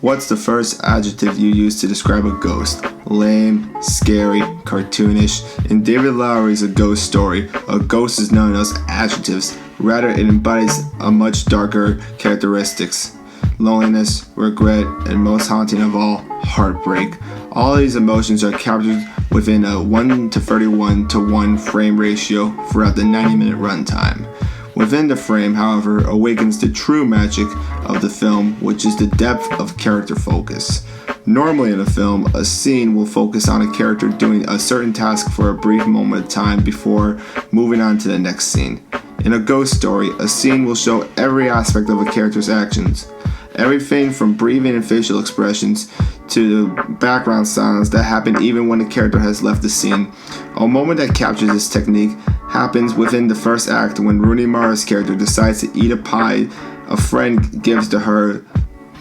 What's the first adjective you use to describe a ghost? Lame, scary, cartoonish. In David Lowery's A Ghost Story, a ghost is known as adjectives. Rather, it embodies a much darker characteristics. Loneliness, regret, and most haunting of all, heartbreak. All of these emotions are captured within a 1:31:1 frame ratio throughout the 90-minute runtime. Within the frame, however, awakens the true magic of the film, which is the depth of character focus. Normally in a film, a scene will focus on a character doing a certain task for a brief moment of time before moving on to the next scene. In a ghost story, a scene will show every aspect of a character's actions. Everything from breathing and facial expressions to the background sounds that happen even when the character has left the scene. A moment that captures this technique happens within the first act when Rooney Mara's character decides to eat a pie a friend gives to her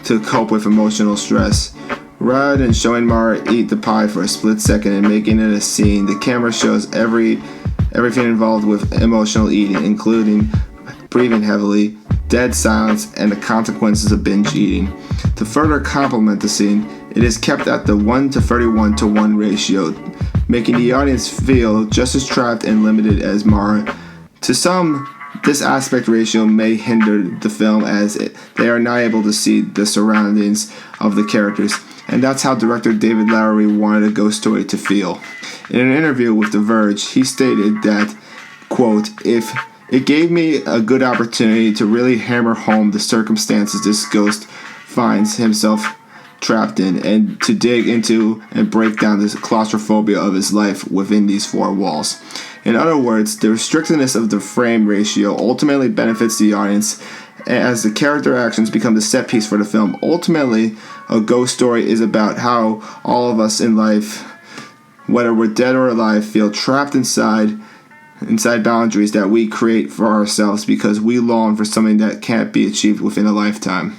to cope with emotional stress. Rather than showing Mara eat the pie for a split second and making it a scene, the camera shows everything involved with emotional eating, including breathing heavily, dead silence, and the consequences of binge eating. To further complement the scene, it is kept at the 1:31:1 ratio, making the audience feel just as trapped and limited as Mara. To some, this aspect ratio may hinder the film as they are not able to see the surroundings of the characters, and that's how director David Lowery wanted A Ghost Story to feel. In an interview with The Verge, he stated that, quote, "If it gave me a good opportunity to really hammer home the circumstances this ghost finds himself trapped in, and to dig into and break down the claustrophobia of his life within these four walls." In other words, the restrictedness of the frame ratio ultimately benefits the audience as the character actions become the set piece for the film. Ultimately, A Ghost Story is about how all of us in life, whether we're dead or alive, feel trapped inside boundaries that we create for ourselves because we long for something that can't be achieved within a lifetime.